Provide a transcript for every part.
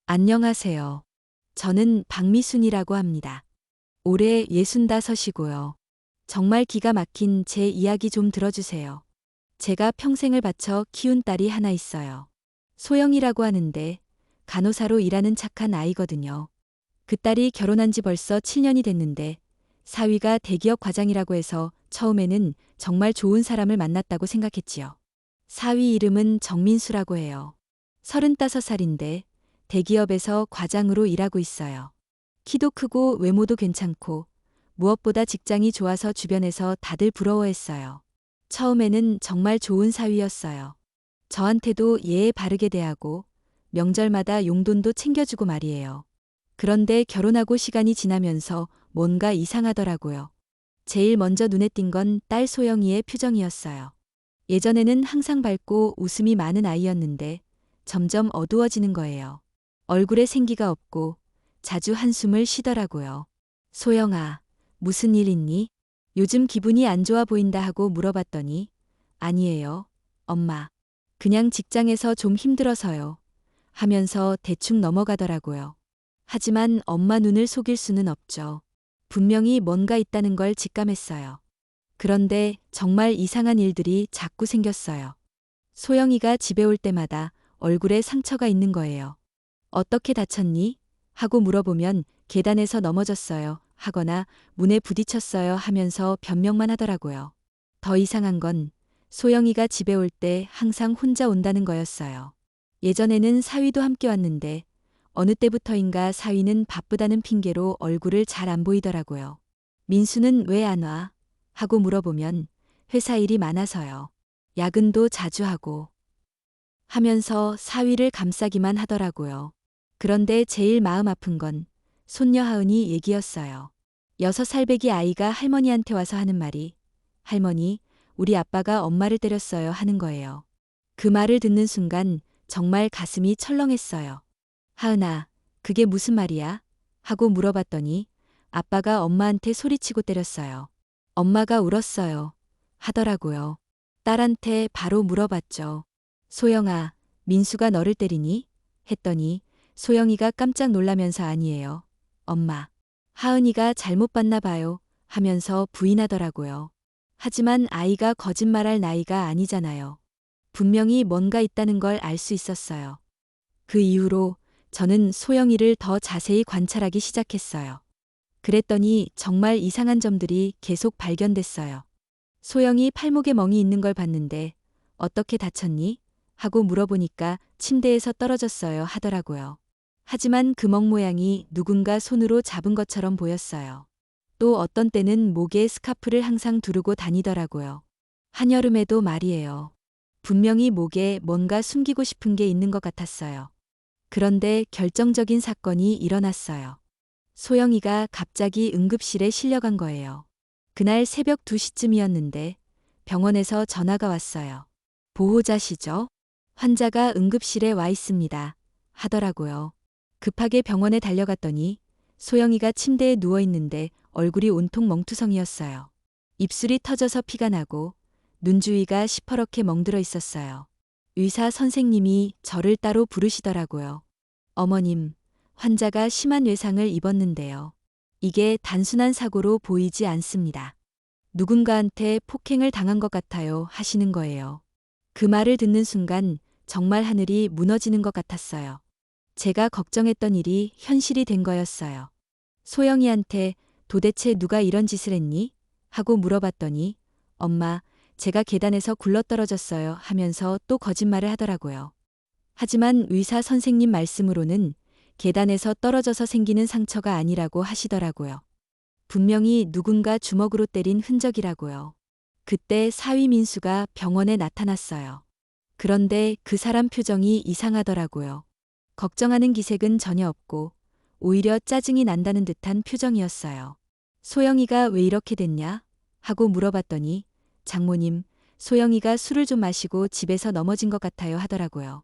안녕하세요. 저는 박미순이라고 합니다. 올해 65이고요. 정말 기가 막힌 제 이야기 좀 들어주세요. 제가 평생을 바쳐 키운 딸이 하나 있어요. 소영이라고 하는데 간호사로 일하는 착한 아이거든요. 그 딸이 결혼한 지 벌써 7년이 됐는데 사위가 대기업 과장이라고 해서 처음에는 정말 좋은 사람을 만났다고 생각했지요. 사위 이름은 정민수라고 해요. 35살인데 대기업에서 과장으로 일하고 있어요. 키도 크고 외모도 괜찮고 무엇보다 직장이 좋아서 주변에서 다들 부러워했어요. 처음에는 정말 좋은 사위였어요. 저한테도 예의 바르게 대하고 명절마다 용돈도 챙겨주고 말이에요. 그런데 결혼하고 시간이 지나면서 뭔가 이상하더라고요. 제일 먼저 눈에 띈 건 딸 소영이의 표정이었어요. 예전에는 항상 밝고 웃음이 많은 아이였는데 점점 어두워지는 거예요. 얼굴에 생기가 없고 자주 한숨을 쉬더라고요. 소영아, 무슨 일 있니? 요즘 기분이 안 좋아 보인다 하고 물어봤더니 아니에요, 엄마. 그냥 직장에서 좀 힘들어서요. 하면서 대충 넘어가더라고요. 하지만 엄마 눈을 속일 수는 없죠. 분명히 뭔가 있다는 걸 직감했어요. 그런데 정말 이상한 일들이 자꾸 생겼어요. 소영이가 집에 올 때마다 얼굴에 상처가 있는 거예요. 어떻게 다쳤니? 하고 물어보면 계단에서 넘어졌어요. 하거나 문에 부딪혔어요 하면서 변명만 하더라고요. 더 이상한 건 소영이가 집에 올 때 항상 혼자 온다는 거였어요. 예전에는 사위도 함께 왔는데 어느 때부터인가 사위는 바쁘다는 핑계로 얼굴을 잘 안 보이더라고요. 민수는 왜 안 와? 하고 물어보면 회사 일이 많아서요. 야근도 자주 하고 하면서 사위를 감싸기만 하더라고요. 그런데 제일 마음 아픈 건 손녀 하은이 얘기였어요. 6살배기 아이가 할머니한테 와서 하는 말이 할머니, 우리 아빠가 엄마를 때렸어요 하는 거예요. 그 말을 듣는 순간 정말 가슴이 철렁했어요. 하은아, 그게 무슨 말이야? 하고 물어봤더니 아빠가 엄마한테 소리치고 때렸어요. 엄마가 울었어요. 하더라고요. 딸한테 바로 물어봤죠. 소영아, 민수가 너를 때리니? 했더니 소영이가 깜짝 놀라면서 아니에요. 엄마. 하은이가 잘못 봤나 봐요. 하면서 부인하더라고요. 하지만 아이가 거짓말할 나이가 아니잖아요. 분명히 뭔가 있다는 걸 알 수 있었어요. 그 이후로 저는 소영이를 더 자세히 관찰하기 시작했어요. 그랬더니 정말 이상한 점들이 계속 발견됐어요. 소영이 팔목에 멍이 있는 걸 봤는데 어떻게 다쳤니? 하고 물어보니까 침대에서 떨어졌어요 하더라고요. 하지만 그 멍 모양이 누군가 손으로 잡은 것처럼 보였어요. 또 어떤 때는 목에 스카프를 항상 두르고 다니더라고요. 한여름에도 말이에요. 분명히 목에 뭔가 숨기고 싶은 게 있는 것 같았어요. 그런데 결정적인 사건이 일어났어요. 소영이가 갑자기 응급실에 실려간 거예요. 그날 새벽 2시쯤이었는데 병원에서 전화가 왔어요. 보호자시죠? 환자가 응급실에 와 있습니다. 하더라고요. 급하게 병원에 달려갔더니 소영이가 침대에 누워 있는데 얼굴이 온통 멍투성이었어요. 입술이 터져서 피가 나고 눈 주위가 시퍼렇게 멍들어 있었어요. 의사 선생님이 저를 따로 부르시더라고요. 어머님, 환자가 심한 외상을 입었는데요. 이게 단순한 사고로 보이지 않습니다. 누군가한테 폭행을 당한 것 같아요 하시는 거예요. 그 말을 듣는 순간 정말 하늘이 무너지는 것 같았어요. 제가 걱정했던 일이 현실이 된 거였어요. 소영이한테 도대체 누가 이런 짓을 했니? 하고 물어봤더니 엄마, 제가 계단에서 굴러떨어졌어요 하면서 또 거짓말을 하더라고요. 하지만 의사 선생님 말씀으로는 계단에서 떨어져서 생기는 상처가 아니라고 하시더라고요. 분명히 누군가 주먹으로 때린 흔적이라고요. 그때 사위 민수가 병원에 나타났어요. 그런데 그 사람 표정이 이상하더라고요. 걱정하는 기색은 전혀 없고 오히려 짜증이 난다는 듯한 표정이었어요. 소영이가 왜 이렇게 됐냐? 하고 물어봤더니 장모님, 소영이가 술을 좀 마시고 집에서 넘어진 것 같아요 하더라고요.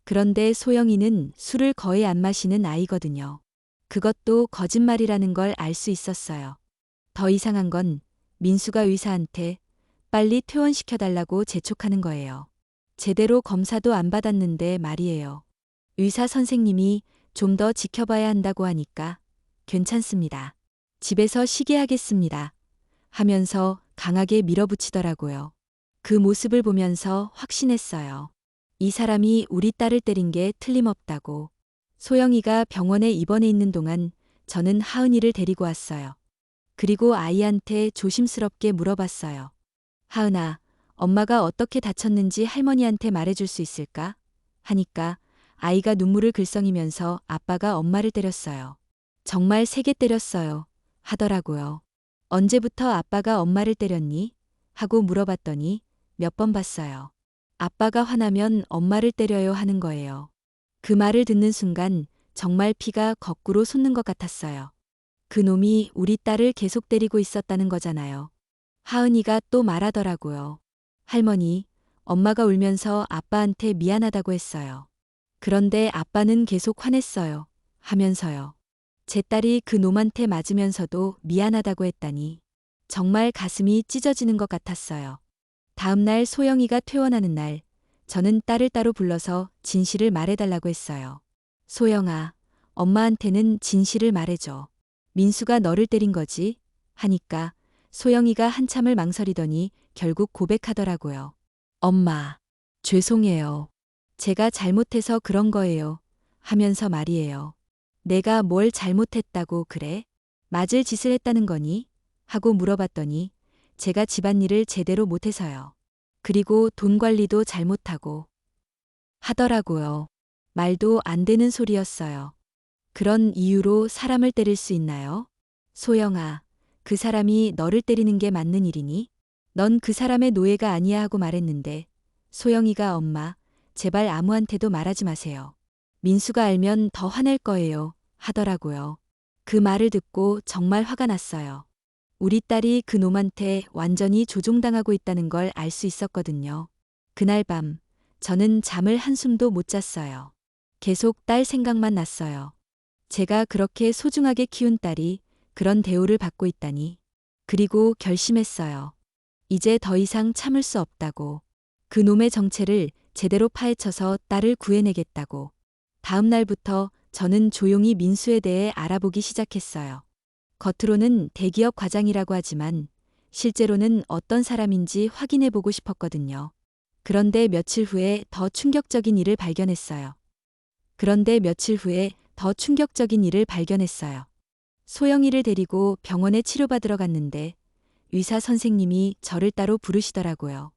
그런데 소영이는 술을 거의 안 마시는 아이거든요. 그것도 거짓말이라는 걸 알 수 있었어요. 더 이상한 건 민수가 의사한테 빨리 퇴원시켜달라고 재촉하는 거예요. 제대로 검사도 안 받았는데 말이에요. 의사 선생님이 좀 더 지켜봐야 한다고 하니까 괜찮습니다. 집에서 쉬게 하겠습니다. 하면서 강하게 밀어붙이더라고요. 그 모습을 보면서 확신했어요. 이 사람이 우리 딸을 때린 게 틀림없다고. 소영이가 병원에 입원해 있는 동안 저는 하은이를 데리고 왔어요. 그리고 아이한테 조심스럽게 물어봤어요. 하은아, 엄마가 어떻게 다쳤는지 할머니한테 말해줄 수 있을까? 하니까 아이가 눈물을 글썽이면서 아빠가 엄마를 때렸어요. 정말 세게 때렸어요. 하더라고요. 언제부터 아빠가 엄마를 때렸니? 하고 물어봤더니 몇 번 봤어요. 아빠가 화나면 엄마를 때려요 하는 거예요. 그 말을 듣는 순간 정말 피가 거꾸로 솟는 것 같았어요. 그 놈이 우리 딸을 계속 때리고 있었다는 거잖아요. 하은이가 또 말하더라고요. 할머니, 엄마가 울면서 아빠한테 미안하다고 했어요. 그런데 아빠는 계속 화냈어요. 하면서요. 제 딸이 그 놈한테 맞으면서도 미안하다고 했다니. 정말 가슴이 찢어지는 것 같았어요. 다음 날 소영이가 퇴원하는 날, 저는 딸을 따로 불러서 진실을 말해달라고 했어요. 소영아, 엄마한테는 진실을 말해줘. 민수가 너를 때린 거지? 하니까 소영이가 한참을 망설이더니 결국 고백하더라고요. 엄마, 죄송해요. 제가 잘못해서 그런 거예요. 하면서 말이에요. 내가 뭘 잘못했다고 그래? 맞을 짓을 했다는 거니? 하고 물어봤더니 제가 집안일을 제대로 못해서요. 그리고 돈 관리도 잘못하고 하더라고요. 말도 안 되는 소리였어요. 그런 이유로 사람을 때릴 수 있나요? 소영아, 그 사람이 너를 때리는 게 맞는 일이니? 넌 그 사람의 노예가 아니야 하고 말했는데 소영이가 엄마, 제발 아무한테도 말하지 마세요. 민수가 알면 더 화낼 거예요. 하더라고요. 그 말을 듣고 정말 화가 났어요. 우리 딸이 그 놈한테 완전히 조종당하고 있다는 걸 알 수 있었거든요. 그날 밤, 저는 잠을 한숨도 못 잤어요. 계속 딸 생각만 났어요. 제가 그렇게 소중하게 키운 딸이 그런 대우를 받고 있다니. 그리고 결심했어요. 이제 더 이상 참을 수 없다고. 그 놈의 정체를 제대로 파헤쳐서 딸을 구해내겠다고. 다음 날부터 저는 조용히 민수에 대해 알아보기 시작했어요. 겉으로는 대기업 과장이라고 하지만 실제로는 어떤 사람인지 확인해보고 싶었거든요. 그런데 며칠 후에 더 충격적인 일을 발견했어요. 소영이를 데리고 병원에 치료받으러 갔는데 의사 선생님이 저를 따로 부르시더라고요.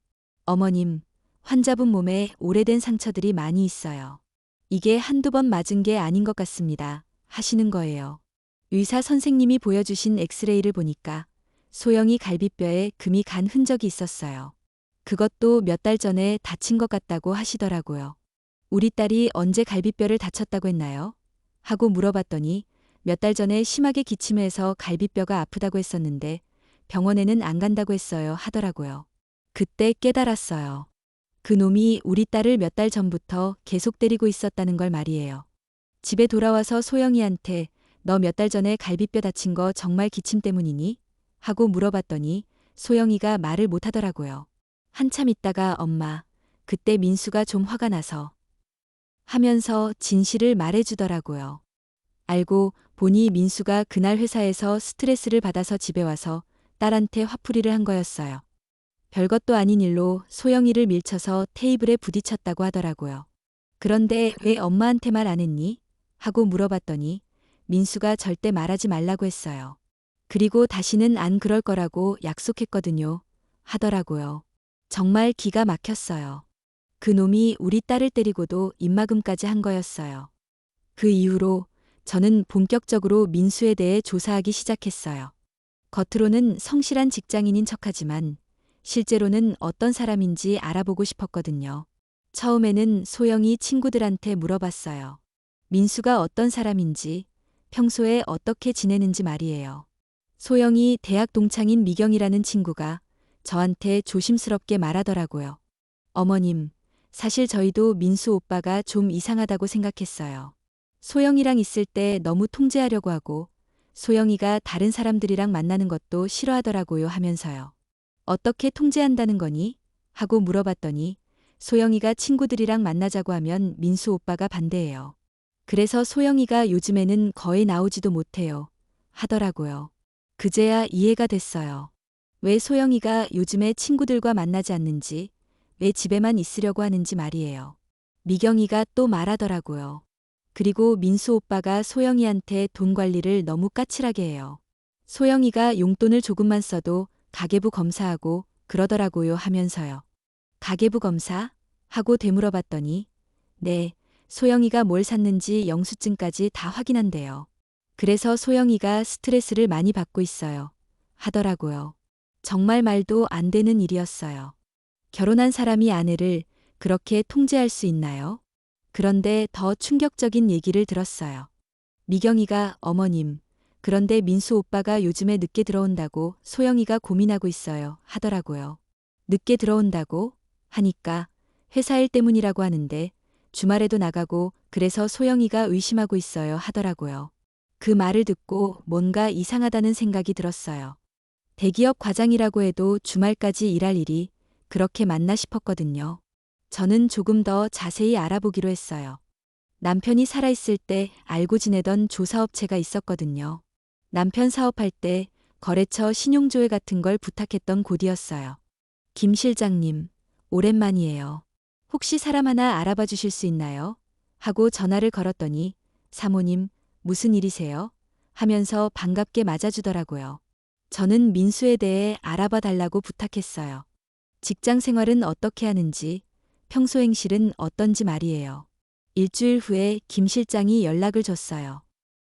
어머님, 환자분 몸에 오래된 상처들이 많이 있어요. 이게 한두 번 맞은 게 아닌 것 같습니다. 하시는 거예요. 의사 선생님이 보여주신 엑스레이를 보니까 소영이 갈비뼈에 금이 간 흔적이 있었어요. 그것도 몇 달 전에 다친 것 같다고 하시더라고요. 우리 딸이 언제 갈비뼈를 다쳤다고 했나요? 하고 물어봤더니 몇 달 전에 심하게 기침해서 갈비뼈가 아프다고 했었는데 병원에는 안 간다고 했어요. 하더라고요. 그때 깨달았어요. 그 놈이 우리 딸을 몇 달 전부터 계속 때리고 있었다는 걸 말이에요. 집에 돌아와서 소영이한테 너 몇 달 전에 갈비뼈 다친 거 정말 기침 때문이니? 하고 물어봤더니 소영이가 말을 못 하더라고요. 한참 있다가 엄마, 그때 민수가 좀 화가 나서 하면서 진실을 말해주더라고요. 알고 보니 민수가 그날 회사에서 스트레스를 받아서 집에 와서 딸한테 화풀이를 한 거였어요. 별것도 아닌 일로 소영이를 밀쳐서 테이블에 부딪혔다고 하더라고요. 그런데 왜 엄마한테 말 안 했니? 하고 물어봤더니 민수가 절대 말하지 말라고 했어요. 그리고 다시는 안 그럴 거라고 약속했거든요. 하더라고요. 정말 기가 막혔어요. 그 놈이 우리 딸을 때리고도 입막음까지 한 거였어요. 그 이후로 저는 본격적으로 민수에 대해 조사하기 시작했어요. 겉으로는 성실한 직장인인 척하지만 실제로는 어떤 사람인지 알아보고 싶었거든요. 처음에는 소영이 친구들한테 물어봤어요. 민수가 어떤 사람인지, 평소에 어떻게 지내는지 말이에요. 소영이 대학 동창인 미경이라는 친구가 저한테 조심스럽게 말하더라고요. 어머님, 사실 저희도 민수 오빠가 좀 이상하다고 생각했어요. 소영이랑 있을 때 너무 통제하려고 하고 소영이가 다른 사람들이랑 만나는 것도 싫어하더라고요 하면서요. 어떻게 통제한다는 거니? 하고 물어봤더니 소영이가 친구들이랑 만나자고 하면 민수 오빠가 반대해요. 그래서 소영이가 요즘에는 거의 나오지도 못해요. 하더라고요. 그제야 이해가 됐어요. 왜 소영이가 요즘에 친구들과 만나지 않는지, 왜 집에만 있으려고 하는지 말이에요. 미경이가 또 말하더라고요. 그리고 민수 오빠가 소영이한테 돈 관리를 너무 까칠하게 해요. 소영이가 용돈을 조금만 써도 가계부 검사하고 그러더라고요 하면서요. 가계부 검사? 하고 되물어봤더니 네, 소영이가 뭘 샀는지 영수증까지 다 확인한대요. 그래서 소영이가 스트레스를 많이 받고 있어요. 하더라고요. 정말 말도 안 되는 일이었어요. 결혼한 사람이 아내를 그렇게 통제할 수 있나요? 그런데 더 충격적인 얘기를 들었어요. 미경이가 어머님, 그런데 민수 오빠가 요즘에 늦게 들어온다고 소영이가 고민하고 있어요. 하더라고요. 늦게 들어온다고? 하니까 회사 일 때문이라고 하는데 주말에도 나가고 그래서 소영이가 의심하고 있어요. 하더라고요. 그 말을 듣고 뭔가 이상하다는 생각이 들었어요. 대기업 과장이라고 해도 주말까지 일할 일이 그렇게 많나 싶었거든요. 저는 조금 더 자세히 알아보기로 했어요. 남편이 살아있을 때 알고 지내던 조사업체가 있었거든요. 남편 사업할 때 거래처 신용조회 같은 걸 부탁했던 곳이었어요. 김 실장님, 오랜만이에요. 혹시 사람 하나 알아봐 주실 수 있나요? 하고 전화를 걸었더니 사모님, 무슨 일이세요? 하면서 반갑게 맞아주더라고요. 저는 민수에 대해 알아봐 달라고 부탁했어요. 직장 생활은 어떻게 하는지, 평소 행실은 어떤지 말이에요. 일주일 후에 김 실장이 연락을 줬어요.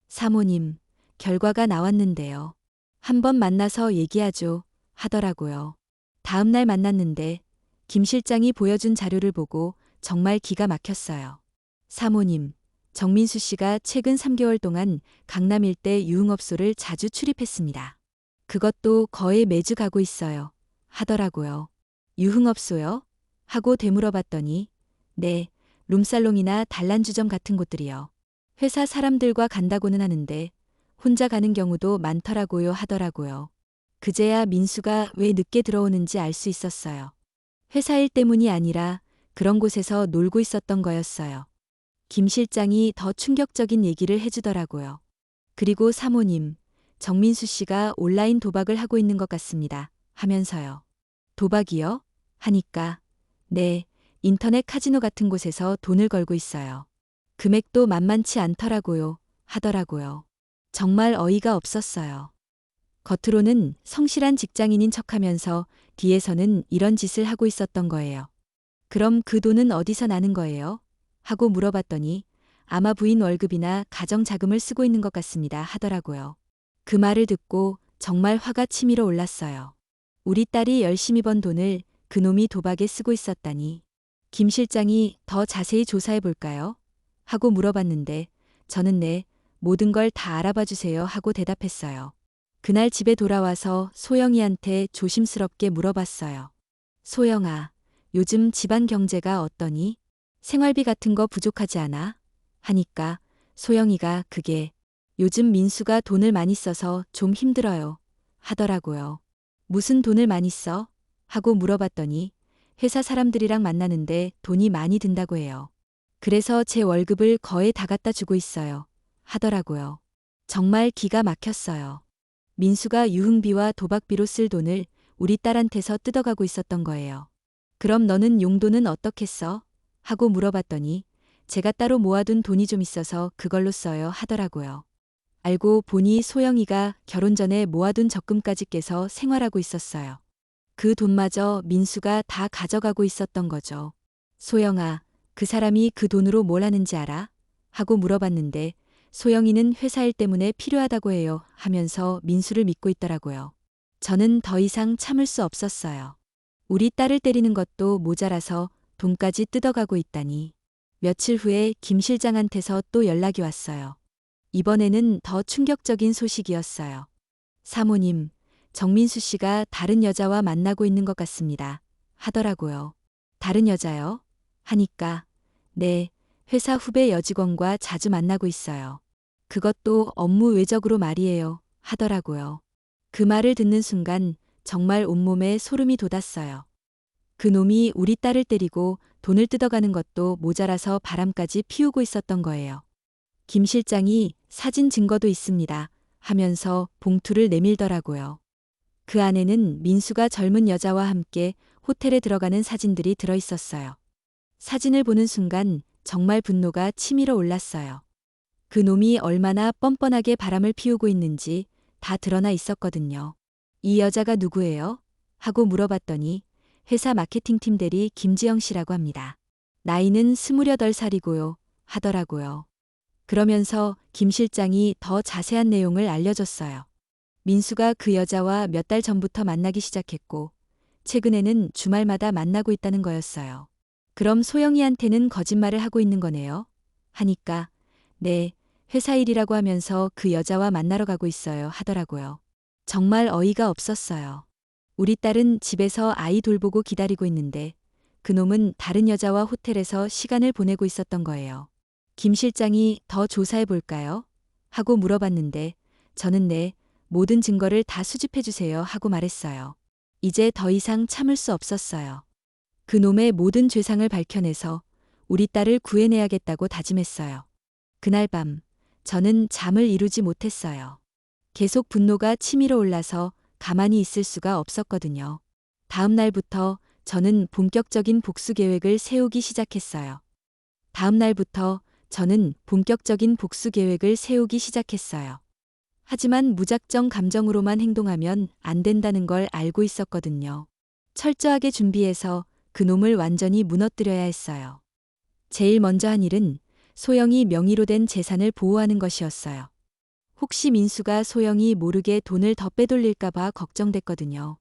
사모님, 결과가 나왔는데요. 한번 만나서 얘기하죠. 하더라고요. 다음 날 만났는데 김 실장이 보여준 자료를 보고 정말 기가 막혔어요. 사모님, 정민수 씨가 최근 3개월 동안 강남 일대 유흥업소를 자주 출입했습니다. 그것도 거의 매주 가고 있어요. 하더라고요. 유흥업소요? 하고 되물어봤더니 네, 룸살롱이나 단란주점 같은 곳들이요. 회사 사람들과 간다고는 하는데 혼자 가는 경우도 많더라고요 하더라고요. 그제야 민수가 왜 늦게 들어오는지 알 수 있었어요. 회사 일 때문이 아니라 그런 곳에서 놀고 있었던 거였어요. 김 실장이 더 충격적인 얘기를 해주더라고요. 그리고 사모님, 정민수 씨가 온라인 도박을 하고 있는 것 같습니다. 하면서요. 도박이요? 하니까 네, 인터넷 카지노 같은 곳에서 돈을 걸고 있어요. 금액도 만만치 않더라고요. 하더라고요. 정말 어이가 없었어요. 겉으로는 성실한 직장인인 척하면서 뒤에서는 이런 짓을 하고 있었던 거예요. 그럼 그 돈은 어디서 나는 거예요? 하고 물어봤더니 아마 부인 월급이나 가정자금을 쓰고 있는 것 같습니다. 하더라고요. 그 말을 듣고 정말 화가 치밀어 올랐어요. 우리 딸이 열심히 번 돈을 그놈이 도박에 쓰고 있었다니. 김 실장이 더 자세히 조사해 볼까요? 하고 물어봤는데 저는 네, 모든 걸 다 알아봐 주세요 하고 대답했어요. 그날 집에 돌아와서 소영이한테 조심스럽게 물어봤어요. 소영아, 요즘 집안 경제가 어떠니? 생활비 같은 거 부족하지 않아? 하니까 소영이가 그게 요즘 민수가 돈을 많이 써서 좀 힘들어요. 하더라고요. 무슨 돈을 많이 써? 하고 물어봤더니 회사 사람들이랑 만나는데 돈이 많이 든다고 해요. 그래서 제 월급을 거의 다 갖다 주고 있어요. 하더라고요. 정말 기가 막혔어요. 민수가 유흥비와 도박비로 쓸 돈을 우리 딸한테서 뜯어가고 있었던 거예요. 그럼 너는 용돈은 어떻게 써? 하고 물어봤더니 제가 따로 모아둔 돈이 좀 있어서 그걸로 써요 하더라고요. 알고 보니 소영이가 결혼 전에 모아둔 적금까지 깨서 생활하고 있었어요. 그 돈마저 민수가 다 가져가고 있었던 거죠. 소영아, 그 사람이 그 돈으로 뭘 하는지 알아? 하고 물어봤는데 소영이는 회사 일 때문에 필요하다고 해요 하면서 민수를 믿고 있더라고요. 저는 더 이상 참을 수 없었어요. 우리 딸을 때리는 것도 모자라서 돈까지 뜯어가고 있다니. 며칠 후에 김 실장한테서 또 연락이 왔어요. 이번에는 더 충격적인 소식이었어요. 사모님, 정민수 씨가 다른 여자와 만나고 있는 것 같습니다. 하더라고요. 다른 여자요? 하니까 네, 회사 후배 여직원과 자주 만나고 있어요. 그것도 업무 외적으로 말이에요. 하더라고요. 그 말을 듣는 순간 정말 온몸에 소름이 돋았어요. 그 놈이 우리 딸을 때리고 돈을 뜯어가는 것도 모자라서 바람까지 피우고 있었던 거예요. 김 실장이 사진 증거도 있습니다 하면서 봉투를 내밀더라고요. 그 안에는 민수가 젊은 여자와 함께 호텔에 들어가는 사진들이 들어 있었어요. 사진을 보는 순간 정말 분노가 치밀어 올랐어요. 그 놈이 얼마나 뻔뻔하게 바람을 피우고 있는지 다 드러나 있었거든요. 이 여자가 누구예요? 하고 물어봤더니 회사 마케팅팀 대리 김지영 씨라고 합니다. 나이는 28살이고요. 하더라고요. 그러면서 김 실장이 더 자세한 내용을 알려줬어요. 민수가 그 여자와 몇 달 전부터 만나기 시작했고 최근에는 주말마다 만나고 있다는 거였어요. 그럼 소영이한테는 거짓말을 하고 있는 거네요? 하니까 네, 회사 일이라고 하면서 그 여자와 만나러 가고 있어요 하더라고요. 정말 어이가 없었어요. 우리 딸은 집에서 아이 돌보고 기다리고 있는데 그놈은 다른 여자와 호텔에서 시간을 보내고 있었던 거예요. 김 실장이 더 조사해 볼까요? 하고 물어봤는데 저는 네, 모든 증거를 다 수집해 주세요 하고 말했어요. 이제 더 이상 참을 수 없었어요. 그놈의 모든 죄상을 밝혀내서 우리 딸을 구해내야겠다고 다짐했어요. 그날 밤 저는 잠을 이루지 못했어요. 계속 분노가 치밀어 올라서 가만히 있을 수가 없었거든요. 다음 날부터 저는 본격적인 복수 계획을 세우기 시작했어요. 하지만 무작정 감정으로만 행동하면 안 된다는 걸 알고 있었거든요. 철저하게 준비해서 그놈을 완전히 무너뜨려야 했어요. 제일 먼저 한 일은 소영이 명의로 된 재산을 보호하는 것이었어요. 혹시 민수가 소영이 모르게 돈을 더 빼돌릴까봐 걱정됐거든요.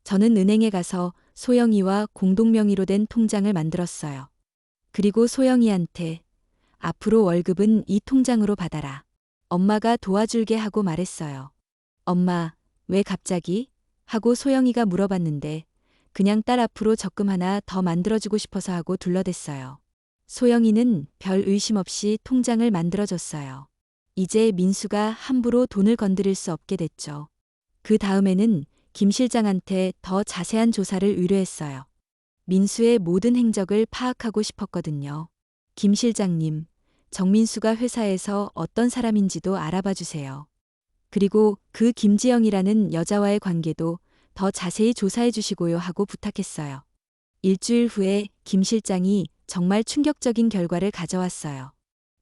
저는 은행에 가서 소영이와 공동 명의로 된 통장을 만들었어요. 그리고 소영이한테 앞으로 월급은 이 통장으로 받아라. 엄마가 도와줄게 하고 말했어요. 엄마, 왜 갑자기? 하고 소영이가 물어봤는데 그냥 딸 앞으로 적금 하나 더 만들어주고 싶어서 하고 둘러댔어요. 소영이는 별 의심 없이 통장을 만들어줬어요. 이제 민수가 함부로 돈을 건드릴 수 없게 됐죠. 그 다음에는 김 실장한테 더 자세한 조사를 의뢰했어요. 민수의 모든 행적을 파악하고 싶었거든요. 김 실장님, 정민수가 회사에서 어떤 사람인지도 알아봐 주세요. 그리고 그 김지영이라는 여자와의 관계도 더 자세히 조사해 주시고요 하고 부탁했어요. 일주일 후에 김 실장이 정말 충격적인 결과를 가져왔어요.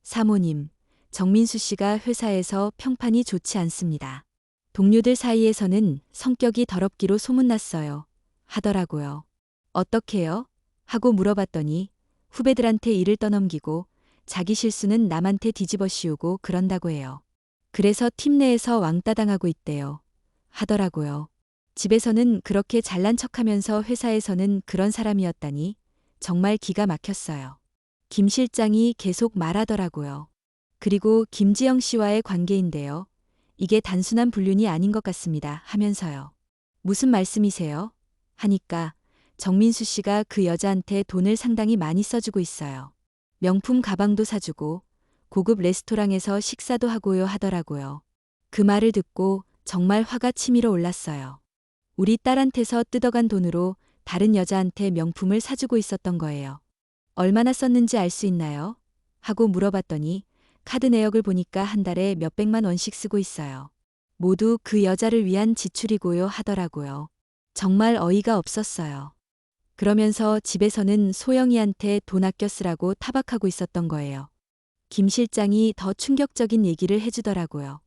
사모님, 정민수 씨가 회사에서 평판이 좋지 않습니다. 동료들 사이에서는 성격이 더럽기로 소문났어요. 하더라고요. 어떻게요? 하고 물어봤더니 후배들한테 일을 떠넘기고 자기 실수는 남한테 뒤집어 씌우고 그런다고 해요. 그래서 팀 내에서 왕따 당하고 있대요. 하더라고요. 집에서는 그렇게 잘난 척하면서 회사에서는 그런 사람이었다니 정말 기가 막혔어요. 김 실장이 계속 말하더라고요. 그리고 김지영 씨와의 관계인데요. 이게 단순한 불륜이 아닌 것 같습니다 하면서요. 무슨 말씀이세요? 하니까 정민수 씨가 그 여자한테 돈을 상당히 많이 써주고 있어요. 명품 가방도 사주고 고급 레스토랑에서 식사도 하고요 하더라고요. 그 말을 듣고 정말 화가 치밀어 올랐어요. 우리 딸한테서 뜯어간 돈으로 다른 여자한테 명품을 사주고 있었던 거예요. 얼마나 썼는지 알 수 있나요? 하고 물어봤더니 카드 내역을 보니까 한 달에 몇백만 원씩 쓰고 있어요. 모두 그 여자를 위한 지출이고요 하더라고요. 정말 어이가 없었어요. 그러면서 집에서는 소영이한테 돈 아껴 쓰라고 타박하고 있었던 거예요. 김 실장이 더 충격적인 얘기를 해주더라고요.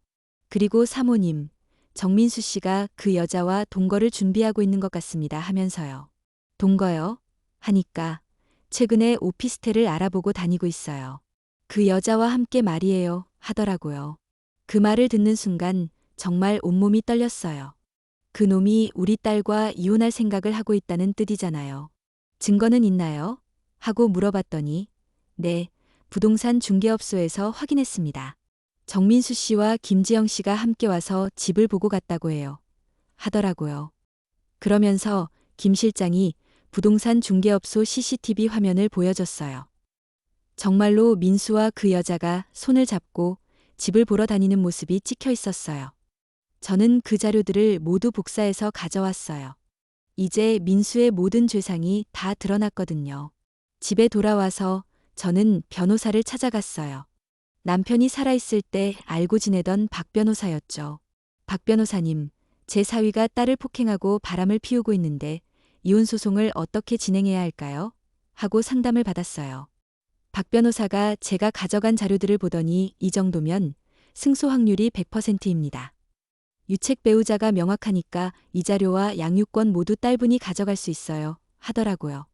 그리고 사모님, 정민수 씨가 그 여자와 동거를 준비하고 있는 것 같습니다 하면서요. 동거요? 하니까 최근에 오피스텔을 알아보고 다니고 있어요. 그 여자와 함께 말이에요 하더라고요. 그 말을 듣는 순간 정말 온몸이 떨렸어요. 그 놈이 우리 딸과 이혼할 생각을 하고 있다는 뜻이잖아요. 증거는 있나요? 하고 물어봤더니 네, 부동산 중개업소에서 확인했습니다. 정민수 씨와 김지영 씨가 함께 와서 집을 보고 갔다고 해요. 하더라고요. 그러면서 김 실장이 부동산 중개업소 CCTV 화면을 보여줬어요. 정말로 민수와 그 여자가 손을 잡고 집을 보러 다니는 모습이 찍혀 있었어요. 저는 그 자료들을 모두 복사해서 가져왔어요. 이제 민수의 모든 죄상이 다 드러났거든요. 집에 돌아와서 저는 변호사를 찾아갔어요. 남편이 살아있을 때 알고 지내던 박 변호사였죠. 박 변호사님, 제 사위가 딸을 폭행하고 바람을 피우고 있는데 이혼 소송을 어떻게 진행해야 할까요? 하고 상담을 받았어요. 박 변호사가 제가 가져간 자료들을 보더니 이 정도면 승소 확률이 100%입니다. 유책 배우자가 명확하니까 이 자료와 양육권 모두 딸분이 가져갈 수 있어요. 하더라고요.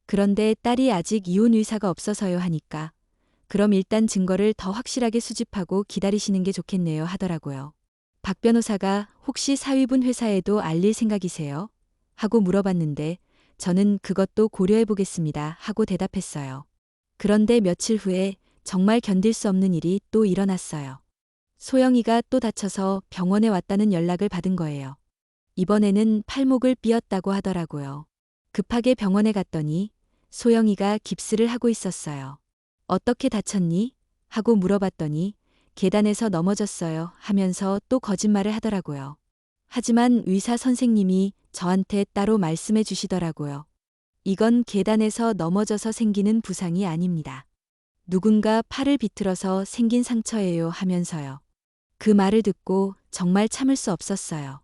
그런데 딸이 아직 이혼 의사가 없어서요 하니까 그럼 일단 증거를 더 확실하게 수집하고 기다리시는 게 좋겠네요 하더라고요. 박 변호사가 혹시 사위분 회사에도 알릴 생각이세요? 하고 물어봤는데 저는 그것도 고려해 보겠습니다 하고 대답했어요. 그런데 며칠 후에 정말 견딜 수 없는 일이 또 일어났어요. 소영이가 또 다쳐서 병원에 왔다는 연락을 받은 거예요. 이번에는 팔목을 삐었다고 하더라고요. 급하게 병원에 갔더니 소영이가 깁스를 하고 있었어요. 어떻게 다쳤니? 하고 물어봤더니 계단에서 넘어졌어요 하면서 또 거짓말을 하더라고요. 하지만 의사 선생님이 저한테 따로 말씀해 주시더라고요. 이건 계단에서 넘어져서 생기는 부상이 아닙니다. 누군가 팔을 비틀어서 생긴 상처예요 하면서요. 그 말을 듣고 정말 참을 수 없었어요.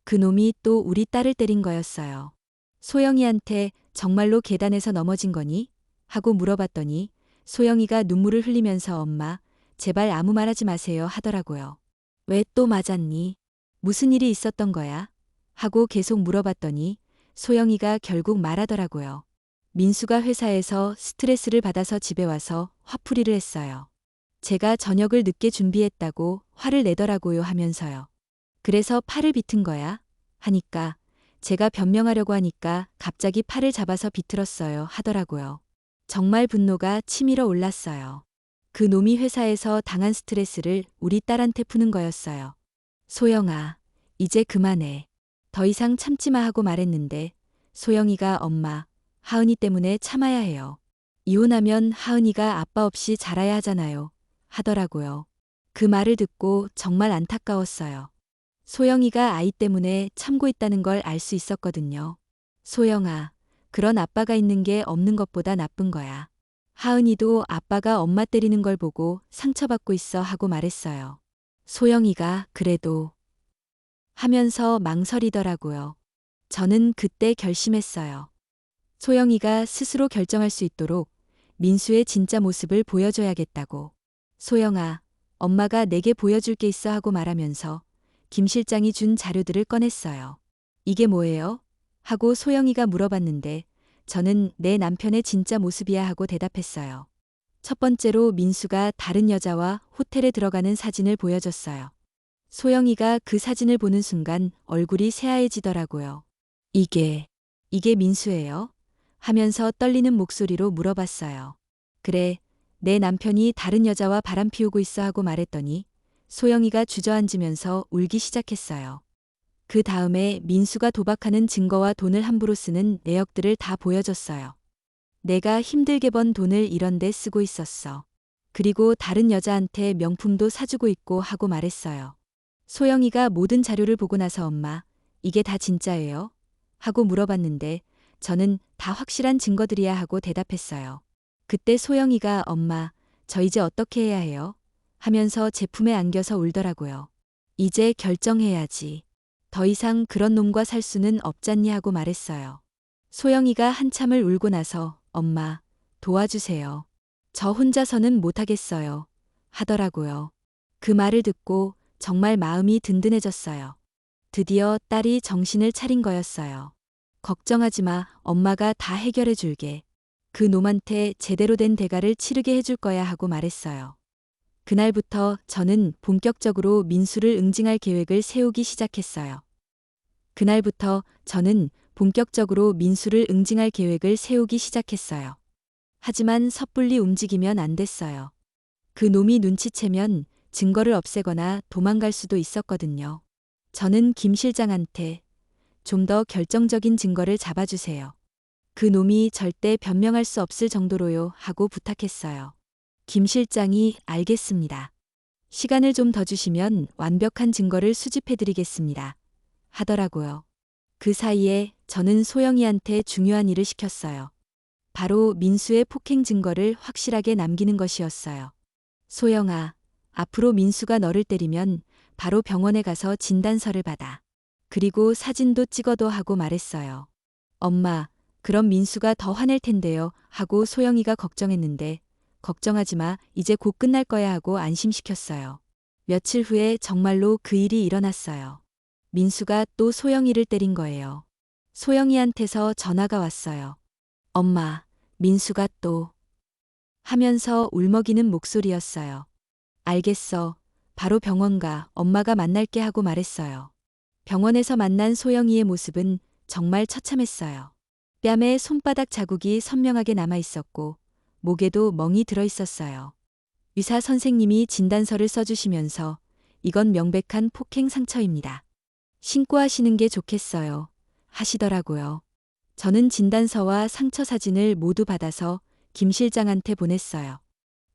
그 놈이 또 우리 딸을 때린 거였어요. 소영이한테 정말로 계단에서 넘어진 거니? 하고 물어봤더니 소영이가 눈물을 흘리면서 엄마, 제발 아무 말 하지 마세요 하더라고요. 왜 또 맞았니? 무슨 일이 있었던 거야? 하고 계속 물어봤더니 소영이가 결국 말하더라고요. 민수가 회사에서 스트레스를 받아서 집에 와서 화풀이를 했어요. 제가 저녁을 늦게 준비했다고 화를 내더라고요 하면서요. 그래서 팔을 비튼 거야? 하니까 제가 변명하려고 하니까 갑자기 팔을 잡아서 비틀었어요 하더라고요. 정말 분노가 치밀어 올랐어요. 그 놈이 회사에서 당한 스트레스를 우리 딸한테 푸는 거였어요. 소영아, 이제 그만해. 더 이상 참지 마 하고 말했는데 소영이가 엄마, 하은이 때문에 참아야 해요. 이혼하면 하은이가 아빠 없이 자라야 하잖아요. 하더라고요. 그 말을 듣고 정말 안타까웠어요. 소영이가 아이 때문에 참고 있다는 걸 알 수 있었거든요. 소영아, 그런 아빠가 있는 게 없는 것보다 나쁜 거야. 하은이도 아빠가 엄마 때리는 걸 보고 상처받고 있어 하고 말했어요. 소영이가 그래도 하면서 망설이더라고요. 저는 그때 결심했어요. 소영이가 스스로 결정할 수 있도록 민수의 진짜 모습을 보여줘야겠다고. 소영아, 엄마가 내게 보여줄 게 있어 하고 말하면서 김 실장이 준 자료들을 꺼냈어요. 이게 뭐예요? 하고 소영이가 물어봤는데 저는 내 남편의 진짜 모습이야 하고 대답했어요. 첫 번째로 민수가 다른 여자와 호텔에 들어가는 사진을 보여줬어요. 소영이가 그 사진을 보는 순간 얼굴이 새하얘지더라고요. 이게 민수예요? 하면서 떨리는 목소리로 물어봤어요. 그래, 내 남편이 다른 여자와 바람 피우고 있어 하고 말했더니 소영이가 주저앉으면서 울기 시작했어요. 그 다음에 민수가 도박하는 증거와 돈을 함부로 쓰는 내역들을 다 보여줬어요. 내가 힘들게 번 돈을 이런 데 쓰고 있었어. 그리고 다른 여자한테 명품도 사주고 있고 하고 말했어요. 소영이가 모든 자료를 보고 나서 엄마, 이게 다 진짜예요? 하고 물어봤는데 저는 다 확실한 증거들이야 하고 대답했어요. 그때 소영이가 엄마, 저 이제 어떻게 해야 해요? 하면서 제 품에 안겨서 울더라고요. 이제 결정해야지. 더 이상 그런 놈과 살 수는 없잖니 하고 말했어요. 소영이가 한참을 울고 나서 엄마, 도와주세요. 저 혼자서는 못하겠어요. 하더라고요. 그 말을 듣고 정말 마음이 든든해졌어요. 드디어 딸이 정신을 차린 거였어요. 걱정하지 마, 엄마가 다 해결해 줄게. 그 놈한테 제대로 된 대가를 치르게 해줄 거야 하고 말했어요. 그날부터 저는 본격적으로 민수를 응징할 계획을 세우기 시작했어요. 하지만 섣불리 움직이면 안 됐어요. 그 놈이 눈치채면 증거를 없애거나 도망갈 수도 있었거든요. 저는 김 실장한테 좀 더 결정적인 증거를 잡아주세요. 그 놈이 절대 변명할 수 없을 정도로요 하고 부탁했어요. 김 실장이 알겠습니다. 시간을 좀 더 주시면 완벽한 증거를 수집해드리겠습니다. 하더라고요. 그 사이에 저는 소영이한테 중요한 일을 시켰어요. 바로 민수의 폭행 증거를 확실하게 남기는 것이었어요. 소영아, 앞으로 민수가 너를 때리면 바로 병원에 가서 진단서를 받아. 그리고 사진도 찍어도 하고 말했어요. 엄마, 그럼 민수가 더 화낼 텐데요. 하고 소영이가 걱정했는데 걱정하지 마. 이제 곧 끝날 거야 하고 안심시켰어요. 며칠 후에 정말로 그 일이 일어났어요. 민수가 또 소영이를 때린 거예요. 소영이한테서 전화가 왔어요. 엄마, 민수가 또 하면서 울먹이는 목소리였어요. 알겠어. 바로 병원 가. 엄마가 만날게 하고 말했어요. 병원에서 만난 소영이의 모습은 정말 처참했어요. 뺨에 손바닥 자국이 선명하게 남아 있었고 목에도 멍이 들어 있었어요. 의사 선생님이 진단서를 써주시면서 이건 명백한 폭행 상처입니다. 신고하시는 게 좋겠어요. 하시더라고요. 저는 진단서와 상처 사진을 모두 받아서 김 실장한테 보냈어요.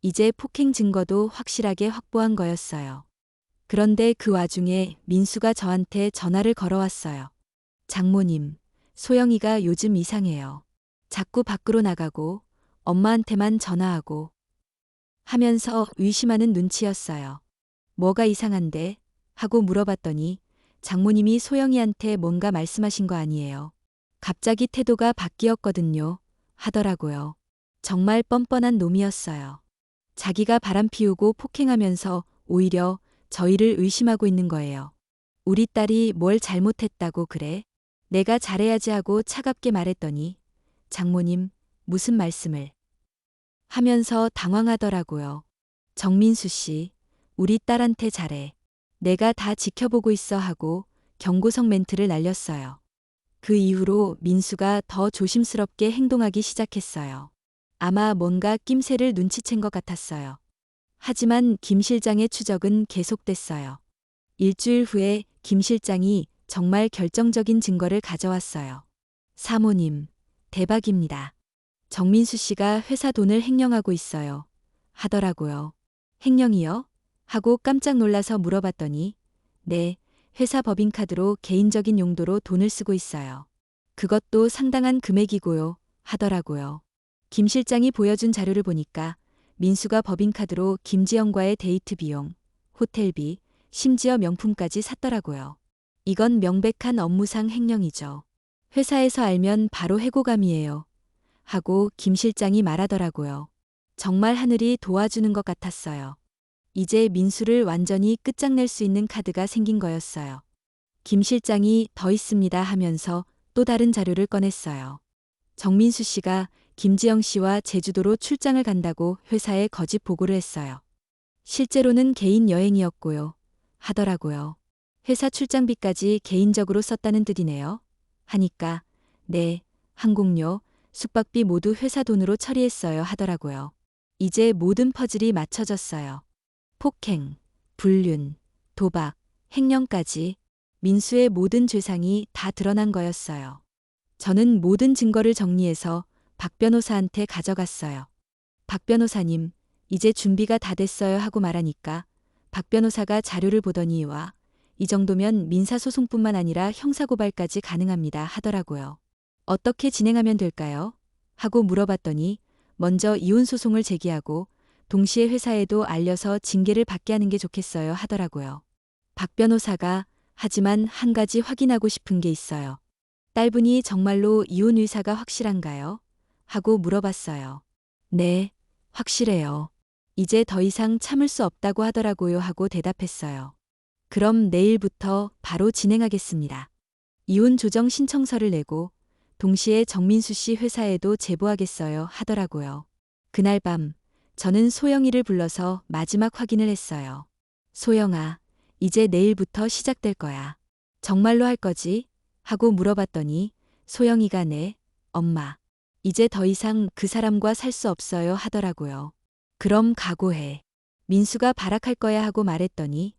이제 폭행 증거도 확실하게 확보한 거였어요. 그런데 그 와중에 민수가 저한테 전화를 걸어왔어요. 장모님, 소영이가 요즘 이상해요. 자꾸 밖으로 나가고 엄마한테만 전화하고 하면서 의심하는 눈치였어요. 뭐가 이상한데? 하고 물어봤더니 장모님이 소영이한테 뭔가 말씀하신 거 아니에요. 갑자기 태도가 바뀌었거든요. 하더라고요. 정말 뻔뻔한 놈이었어요. 자기가 바람 피우고 폭행하면서 오히려 저희를 의심하고 있는 거예요. 우리 딸이 뭘 잘못했다고 그래? 내가 잘해야지 하고 차갑게 말했더니 장모님, 무슨 말씀을 하면서 당황하더라고요. 정민수 씨, 우리 딸한테 잘해. 내가 다 지켜보고 있어 하고 경고성 멘트를 날렸어요. 그 이후로 민수가 더 조심스럽게 행동하기 시작했어요. 아마 뭔가 낌새를 눈치챈 것 같았어요. 하지만 김 실장의 추적은 계속됐어요. 일주일 후에 김 실장이 정말 결정적인 증거를 가져왔어요. 사모님, 대박입니다. 정민수 씨가 회사 돈을 횡령하고 있어요. 하더라고요. 횡령이요? 하고 깜짝 놀라서 물어봤더니 네, 회사 법인카드로 개인적인 용도로 돈을 쓰고 있어요. 그것도 상당한 금액이고요. 하더라고요. 김 실장이 보여준 자료를 보니까 민수가 법인카드로 김지영과의 데이트 비용, 호텔비, 심지어 명품까지 샀더라고요. 이건 명백한 업무상 횡령이죠. 회사에서 알면 바로 해고감이에요. 하고 김 실장이 말하더라고요. 정말 하늘이 도와주는 것 같았어요. 이제 민수를 완전히 끝장낼 수 있는 카드가 생긴 거였어요. 김 실장이 더 있습니다 하면서 또 다른 자료를 꺼냈어요. 정민수 씨가 김지영 씨와 제주도로 출장을 간다고 회사에 거짓 보고를 했어요. 실제로는 개인 여행이었고요. 하더라고요. 회사 출장비까지 개인적으로 썼다는 뜻이네요. 하니까 네, 항공료, 숙박비 모두 회사 돈으로 처리했어요 하더라고요. 이제 모든 퍼즐이 맞춰졌어요. 폭행, 불륜, 도박, 횡령까지 민수의 모든 죄상이 다 드러난 거였어요. 저는 모든 증거를 정리해서 박 변호사한테 가져갔어요. 박 변호사님, 이제 준비가 다 됐어요 하고 말하니까 박 변호사가 자료를 보더니 와, 이 정도면 민사소송뿐만 아니라 형사고발까지 가능합니다 하더라고요. 어떻게 진행하면 될까요? 하고 물어봤더니 먼저 이혼소송을 제기하고 동시에 회사에도 알려서 징계를 받게 하는 게 좋겠어요 하더라고요. 박 변호사가 하지만 한 가지 확인하고 싶은 게 있어요. 딸분이 정말로 이혼 의사가 확실한가요? 하고 물어봤어요. 네, 확실해요. 이제 더 이상 참을 수 없다고 하더라고요 하고 대답했어요. 그럼 내일부터 바로 진행하겠습니다. 이혼 조정 신청서를 내고 동시에 정민수 씨 회사에도 제보하겠어요 하더라고요. 그날 밤 저는 소영이를 불러서 마지막 확인을 했어요. 소영아, 이제 내일부터 시작될 거야. 정말로 할 거지? 하고 물어봤더니 소영이가 네, 엄마. 이제 더 이상 그 사람과 살 수 없어요 하더라고요. 그럼 각오해. 민수가 발악할 거야 하고 말했더니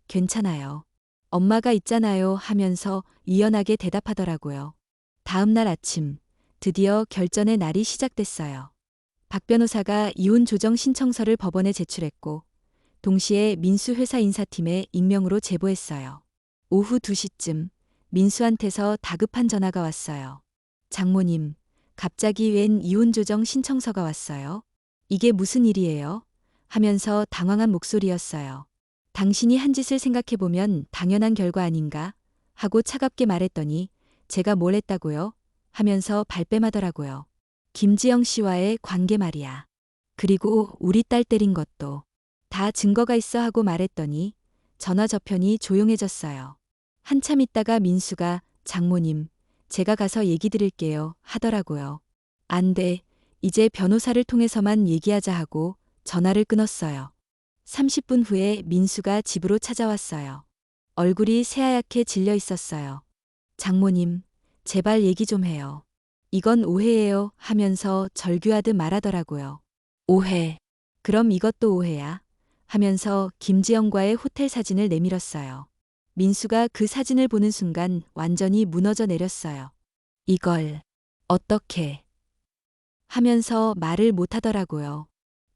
괜찮아요. 엄마가 있잖아요 하면서 유연하게 대답하더라고요. 다음 날 아침 드디어 결전의 날이 시작됐어요. 박 변호사가 이혼 조정 신청서를 법원에 제출했고 동시에 민수 회사 인사팀에 익명으로 제보했어요. 오후 2시쯤 민수한테서 다급한 전화가 왔어요. 장모님, 갑자기 웬 이혼 조정 신청서가 왔어요? 이게 무슨 일이에요? 하면서 당황한 목소리였어요. 당신이 한 짓을 생각해보면 당연한 결과 아닌가? 하고 차갑게 말했더니 제가 뭘 했다고요? 하면서 발뺌하더라고요. 김지영 씨와의 관계 말이야. 그리고 우리 딸 때린 것도 다 증거가 있어 하고 말했더니 전화 저편이 조용해졌어요. 한참 있다가 민수가 장모님, 제가 가서 얘기 드릴게요 하더라고요. 안 돼. 이제 변호사를 통해서만 얘기하자 하고 전화를 끊었어요. 30분 후에 민수가 집으로 찾아왔어요. 얼굴이 새하얗게 질려 있었어요. 장모님, 제발 얘기 좀 해요. 이건 오해예요 하면서 절규하듯 말하더라고요. 오해. 그럼 이것도 오해야. 하면서 김지영과의 호텔 사진을 내밀었어요. 민수가 그 사진을 보는 순간 완전히 무너져 내렸어요. 이걸 어떻게 하면서 말을 못하더라고요.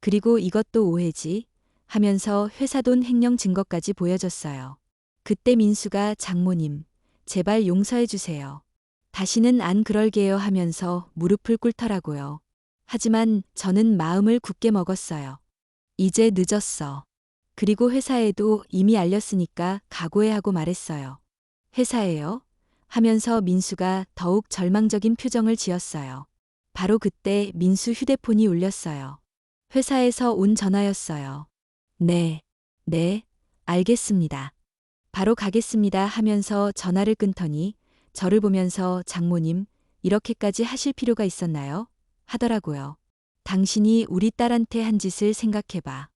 그리고 이것도 오해지 하면서 회사 돈 횡령 증거까지 보여줬어요. 그때 민수가 장모님, 제발 용서해 주세요. 다시는 안 그럴게요 하면서 무릎을 꿇더라고요. 하지만 저는 마음을 굳게 먹었어요. 이제 늦었어. 그리고 회사에도 이미 알렸으니까 각오해 하고 말했어요. 회사에요? 하면서 민수가 더욱 절망적인 표정을 지었어요. 바로 그때 민수 휴대폰이 울렸어요. 회사에서 온 전화였어요. 네, 네, 알겠습니다. 바로 가겠습니다 하면서 전화를 끊더니 저를 보면서 장모님, 이렇게까지 하실 필요가 있었나요? 하더라고요. 당신이 우리 딸한테 한 짓을 생각해봐.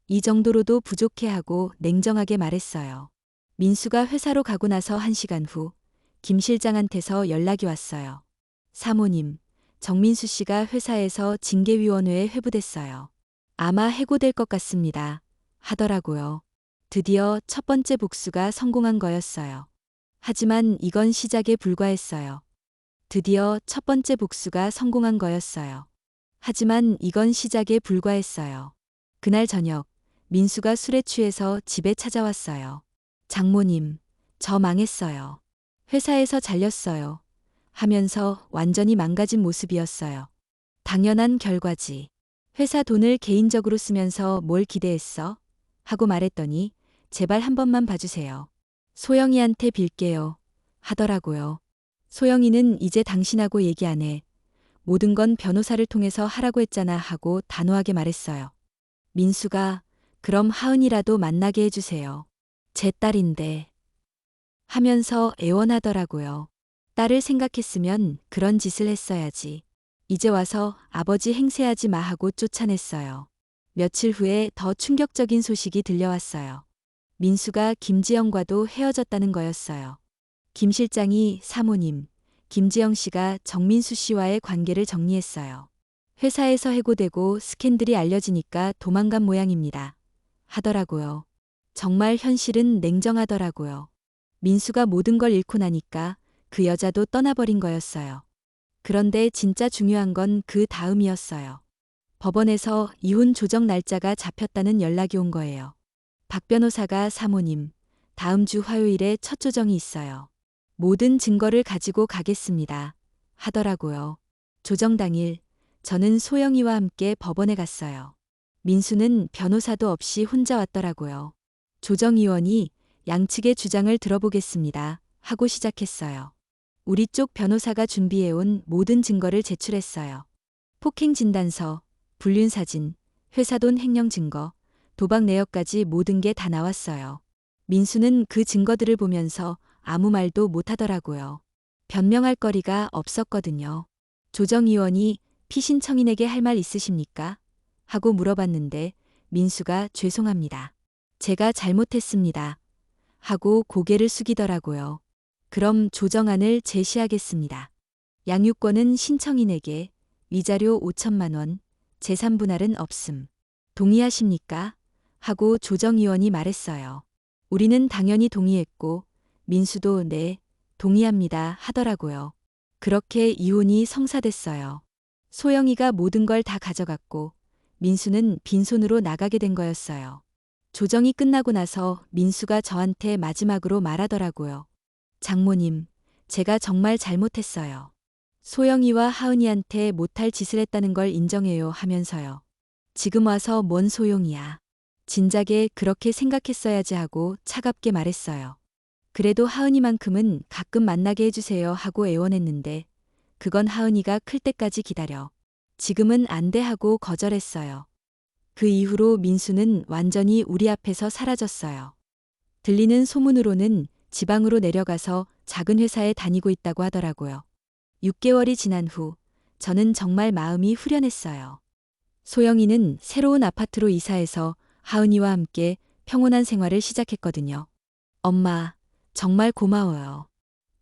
이 정도로도 부족해 하고 냉정하게 말했어요. 민수가 회사로 가고 나서 1시간 후, 김 실장한테서 연락이 왔어요. 사모님, 정민수 씨가 회사에서 징계위원회에 회부됐어요. 아마 해고될 것 같습니다. 하더라고요. 드디어 첫 번째 복수가 성공한 거였어요. 하지만 이건 시작에 불과했어요. 드디어 첫 번째 복수가 성공한 거였어요. 하지만 이건 시작에 불과했어요. 그날 저녁, 민수가 술에 취해서 집에 찾아왔어요. 장모님, 저 망했어요. 회사에서 잘렸어요. 하면서 완전히 망가진 모습이었어요. 당연한 결과지. 회사 돈을 개인적으로 쓰면서 뭘 기대했어? 하고 말했더니 제발 한 번만 봐주세요. 소영이한테 빌게요. 하더라고요. 소영이는 이제 당신하고 얘기 안 해. 모든 건 변호사를 통해서 하라고 했잖아 하고 단호하게 말했어요. 민수가 그럼 하은이라도 만나게 해주세요. 제 딸인데. 하면서 애원하더라고요. 딸을 생각했으면 그런 짓을 했어야지. 이제 와서 아버지 행세하지 마 하고 쫓아냈어요. 며칠 후에 더 충격적인 소식이 들려왔어요. 민수가 김지영과도 헤어졌다는 거였어요. 김 실장이 사모님, 김지영 씨가 정민수 씨와의 관계를 정리했어요. 회사에서 해고되고 스캔들이 알려지니까 도망간 모양입니다. 하더라고요. 정말 현실은 냉정하더라고요. 민수가 모든 걸 잃고 나니까 그 여자도 떠나버린 거였어요. 그런데 진짜 중요한 건 그 다음이었어요. 법원에서 이혼 조정 날짜가 잡혔다는 연락이 온 거예요. 박 변호사가 사모님, 다음 주 화요일에 첫 조정이 있어요. 모든 증거를 가지고 가겠습니다. 하더라고요. 조정 당일, 저는 소영이와 함께 법원에 갔어요. 민수는 변호사도 없이 혼자 왔더라고요. 조정위원이 양측의 주장을 들어보겠습니다. 하고 시작했어요. 우리 쪽 변호사가 준비해온 모든 증거를 제출했어요. 폭행 진단서, 불륜 사진, 회사 돈 횡령 증거, 도박 내역까지 모든 게 다 나왔어요. 민수는 그 증거들을 보면서 아무 말도 못하더라고요. 변명할 거리가 없었거든요. 조정위원이 피신청인에게 할 말 있으십니까? 하고 물어봤는데 민수가 죄송합니다. 제가 잘못했습니다. 하고 고개를 숙이더라고요. 그럼 조정안을 제시하겠습니다. 양육권은 신청인에게, 위자료 5천만 원, 재산분할은 없음. 동의하십니까? 하고 조정위원이 말했어요. 우리는 당연히 동의했고 민수도 네, 동의합니다 하더라고요. 그렇게 이혼이 성사됐어요. 소영이가 모든 걸 다 가져갔고 민수는 빈손으로 나가게 된 거였어요. 조정이 끝나고 나서 민수가 저한테 마지막으로 말하더라고요. 장모님, 제가 정말 잘못했어요. 소영이와 하은이한테 못할 짓을 했다는 걸 인정해요 하면서요. 지금 와서 뭔 소용이야. 진작에 그렇게 생각했어야지 하고 차갑게 말했어요. 그래도 하은이만큼은 가끔 만나게 해주세요 하고 애원했는데 그건 하은이가 클 때까지 기다려. 지금은 안 돼 하고 거절했어요. 그 이후로 민수는 완전히 우리 앞에서 사라졌어요. 들리는 소문으로는 지방으로 내려가서 작은 회사에 다니고 있다고 하더라고요. 6개월이 지난 후 저는 정말 마음이 후련했어요. 소영이는 새로운 아파트로 이사해서 하은이와 함께 평온한 생활을 시작했거든요. 엄마, 정말 고마워요.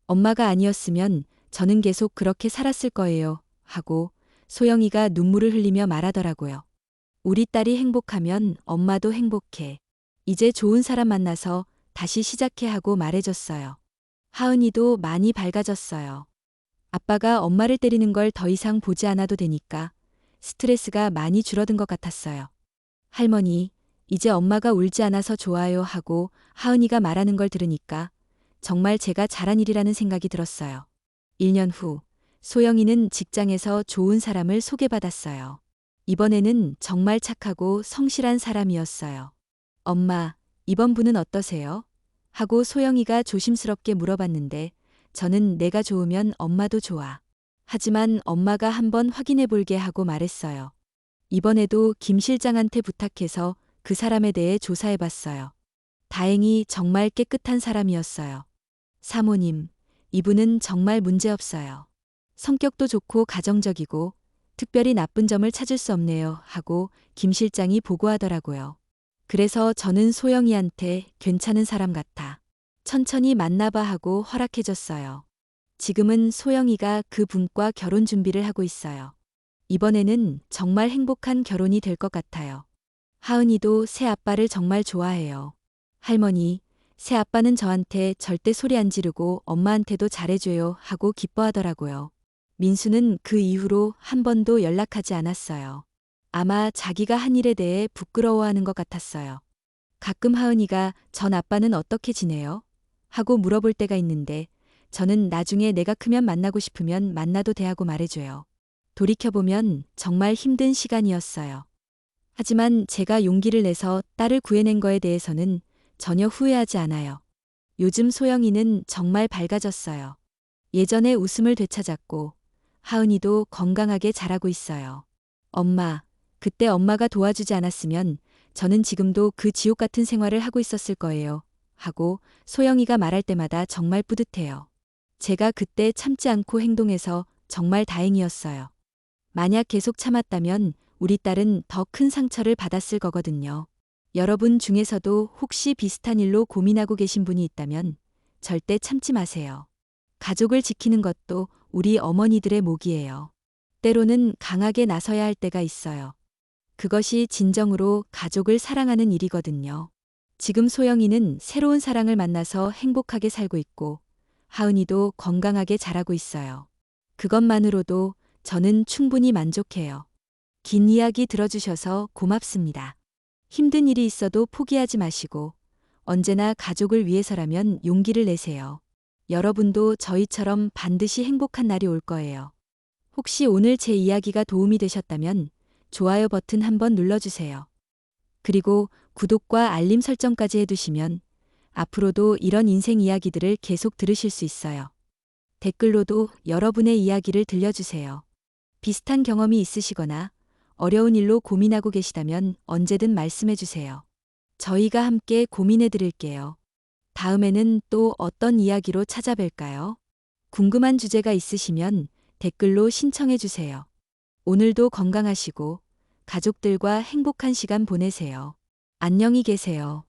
엄마가 아니었으면 저는 계속 그렇게 살았을 거예요. 하고 소영이가 눈물을 흘리며 말하더라고요. 우리 딸이 행복하면 엄마도 행복해. 이제 좋은 사람 만나서 다시 시작해 하고 말해줬어요. 하은이도 많이 밝아졌어요. 아빠가 엄마를 때리는 걸 더 이상 보지 않아도 되니까 스트레스가 많이 줄어든 것 같았어요. 할머니, 이제 엄마가 울지 않아서 좋아요 하고 하은이가 말하는 걸 들으니까 정말 제가 잘한 일이라는 생각이 들었어요. 1년 후, 소영이는 직장에서 좋은 사람을 소개받았어요. 이번에는 정말 착하고 성실한 사람이었어요. 엄마, 이번 분은 어떠세요? 하고 소영이가 조심스럽게 물어봤는데 저는 내가 좋으면 엄마도 좋아. 하지만 엄마가 한번 확인해 볼게 하고 말했어요. 이번에도 김 실장한테 부탁해서 그 사람에 대해 조사해 봤어요. 다행히 정말 깨끗한 사람이었어요. 사모님, 이분은 정말 문제없어요. 성격도 좋고 가정적이고 특별히 나쁜 점을 찾을 수 없네요 하고 김 실장이 보고하더라고요. 그래서 저는 소영이한테 괜찮은 사람 같아. 천천히 만나봐 하고 허락해줬어요. 지금은 소영이가 그 분과 결혼 준비를 하고 있어요. 이번에는 정말 행복한 결혼이 될 것 같아요. 하은이도 새 아빠를 정말 좋아해요. 할머니, 새 아빠는 저한테 절대 소리 안 지르고 엄마한테도 잘해줘요 하고 기뻐하더라고요. 민수는 그 이후로 한 번도 연락하지 않았어요. 아마 자기가 한 일에 대해 부끄러워하는 것 같았어요. 가끔 하은이가 전 아빠는 어떻게 지내요? 하고 물어볼 때가 있는데 저는 나중에 내가 크면 만나고 싶으면 만나도 돼 하고 말해줘요. 돌이켜보면 정말 힘든 시간이었어요. 하지만 제가 용기를 내서 딸을 구해낸 거에 대해서는 전혀 후회하지 않아요. 요즘 소영이는 정말 밝아졌어요. 예전의 웃음을 되찾았고 하은이도 건강하게 자라고 있어요. 엄마, 그때 엄마가 도와주지 않았으면 저는 지금도 그 지옥 같은 생활을 하고 있었을 거예요. 하고 소영이가 말할 때마다 정말 뿌듯해요. 제가 그때 참지 않고 행동해서 정말 다행이었어요. 만약 계속 참았다면 우리 딸은 더 큰 상처를 받았을 거거든요. 여러분 중에서도 혹시 비슷한 일로 고민하고 계신 분이 있다면 절대 참지 마세요. 가족을 지키는 것도 우리 어머니들의 몫이에요. 때로는 강하게 나서야 할 때가 있어요. 그것이 진정으로 가족을 사랑하는 일이거든요. 지금 소영이는 새로운 사랑을 만나서 행복하게 살고 있고 하은이도 건강하게 자라고 있어요. 그것만으로도 저는 충분히 만족해요. 긴 이야기 들어주셔서 고맙습니다. 힘든 일이 있어도 포기하지 마시고 언제나 가족을 위해서라면 용기를 내세요. 여러분도 저희처럼 반드시 행복한 날이 올 거예요. 혹시 오늘 제 이야기가 도움이 되셨다면 좋아요 버튼 한번 눌러주세요. 그리고 구독과 알림 설정까지 해두시면 앞으로도 이런 인생 이야기들을 계속 들으실 수 있어요. 댓글로도 여러분의 이야기를 들려주세요. 비슷한 경험이 있으시거나 어려운 일로 고민하고 계시다면 언제든 말씀해 주세요. 저희가 함께 고민해 드릴게요. 다음에는 또 어떤 이야기로 찾아뵐까요? 궁금한 주제가 있으시면 댓글로 신청해 주세요. 오늘도 건강하시고 가족들과 행복한 시간 보내세요. 안녕히 계세요.